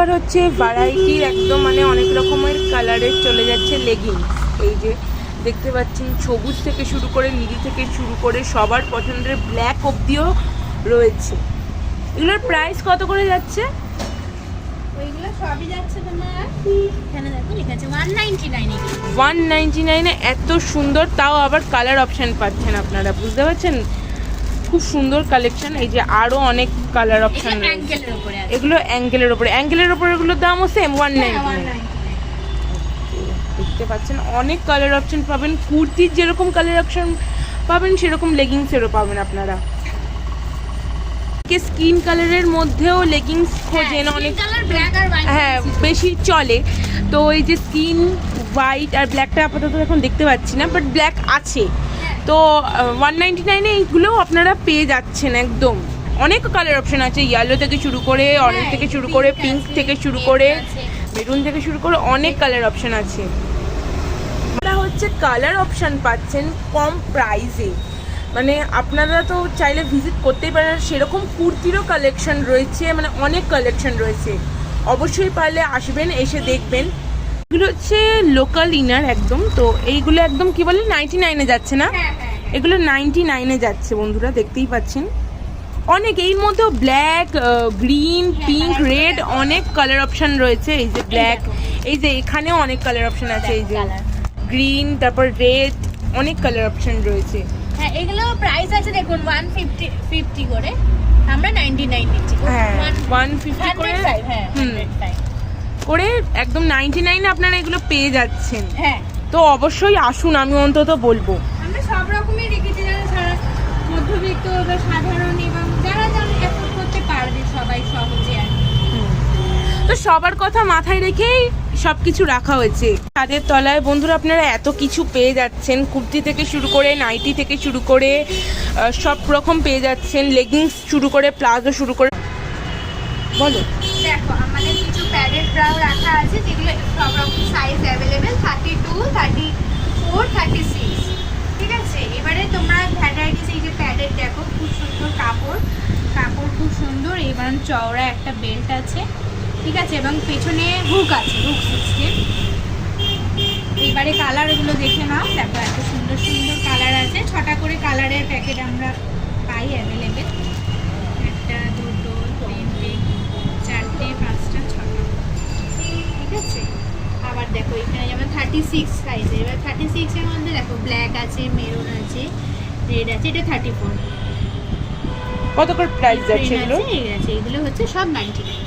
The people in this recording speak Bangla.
এবার হচ্ছে ভ্যারাইটির একদম মানে অনেক রকমের কালারের চলে যাচ্ছে লেগিংস। এই যে দেখতে পাচ্ছেন সবুজ থেকে শুরু করে নীল থেকে শুরু করে সবার পছন্দের ব্ল্যাক অবধিও রয়েছে। এগুলোর প্রাইস কত করে যাচ্ছে? ওইগুলো সবই যাচ্ছে তোমার, এখানে দেখো লেখা আছে 199 এ। 199 এ এত সুন্দর, তাও আবার কালার অপশন পাচ্ছেন আপনারা, বুঝতে পারছেন? খুব সুন্দর কালেকশন। এই যে আরো অনেক কালার অপশন রয়েছে। অ্যাঙ্গেলের উপরে আছে, এগুলো অ্যাঙ্গেলের উপরে, অ্যাঙ্গেলের উপরে এগুলোর দামও সেম 199। দেখতে পাচ্ছেন অনেক কালার অপশন পাবেন, কুর্তির যেরকম কালার অপশন পাবেন সেরকম লেগিংসেরও পাবেন আপনারা। স্কিন কালারের মধ্যেও লেগিংস খোঁজেন অনেক, হ্যাঁ বেশি চলে। তো এই যে স্কিন হোয়াইট আর ব্ল্যাকটা আপাতত এখন দেখতে পাচ্ছি না, বাট ব্ল্যাক আছে। তো 199 এ এইগুলোও আপনারা পেয়ে যাচ্ছেন একদম। অনেক কালার অপশন আছে, ইয়েলো থেকে শুরু করে, অরেঞ্জ থেকে শুরু করে, পিঙ্ক থেকে শুরু করে, মেরুন থেকে শুরু করে অনেক কালার অপশন আছে। এটা হচ্ছে কালার অপশন পাচ্ছেন কম প্রাইসে, মানে আপনারা তো চাইলে ভিজিট করতেই পারেন। সেরকম কুর্তিরও কালেকশন রয়েছে, মানে অনেক কালেকশন রয়েছে। অবশ্যই পারলে আসবেন, এসে দেখবেন। এগুলো হচ্ছে লোকাল ইনার একদম। তো এইগুলো একদম কি বলে 99 এ যাচ্ছে না, এগুলো 99 এ যাচ্ছে বন্ধুরা, দেখতেই পাচ্ছেন। অনেক এর মধ্যেও ব্ল্যাক, গ্রিন, পিঙ্ক, রেড অনেক কালার অপশন রয়েছে। এই যে ব্ল্যাক, এই যে এখানেও অনেক কালার অপশন আছে। এই যে গ্রিন, তারপর রেড, অনেক কালার অপশন রয়েছে। হ্যাঁ, এগুলো প্রাইস আছে দেখুন 150 করে, আমরা 99 দিচ্ছি। হ্যাঁ 150 করে, হ্যাঁ 105 করে একদম 99 এ আপনারা এগুলো পেয়ে যাচ্ছেন। হ্যাঁ, তো অবশ্যই আসুন, আমি অন্তত বলবো। আমরা সব রকমের রেখেছি, যারা মধ্যবিত্ত বা সাধারণ এবং যারা এফোর্ড করতে পারবে সবাই সহজে আর কি। তো সবার কথা মাথায় রেখেই সবকিছু রাখা হয়েছে ছাদের তলায়। বন্ধুরা আপনারা এত কিছু পেয়ে যাচ্ছেন, কুর্তি থেকে শুরু করে, নাইটি থেকে শুরু করে সব রকম পেয়ে যাচ্ছেন, লেগিংস শুরু করে, প্লাজো শুরু করে। বলো। দেখো আমাদের কিছু প্যাডেড ব্রাও রাখা আছে, যেগুলো সব রকম সাইজ অ্যাভেলেবেল, 32, 34, 36। ঠিক আছে, এবারে তোমরা ভ্যারাইটিস, এই যে প্যাডেড দেখো, খুব সুন্দর কাপড় খুব সুন্দর। এবার চওড়া একটা বেল্ট আছে, ঠিক আছে, এবং পেছনে হুক আছে, হুক সিস্টেম। এবারে কালারগুলো দেখে নাও, দেখো এত সুন্দর সুন্দর কালার আছে। 6টা করে কালারের প্যাকেট আমরা পাই অ্যাভেলেবেল। 1টা 2টো 3টে 4টে 5টা 6টা, ঠিক আছে। আবার দেখো এখানে যেমন 36 সাইজে, এবার 36 এর মধ্যে দেখো ব্ল্যাক আছে, মেরুন আছে, রেড আছে, এটা 34। কত করে প্রাইস যাচ্ছে এগুলো? এগুলো হচ্ছে সব 99।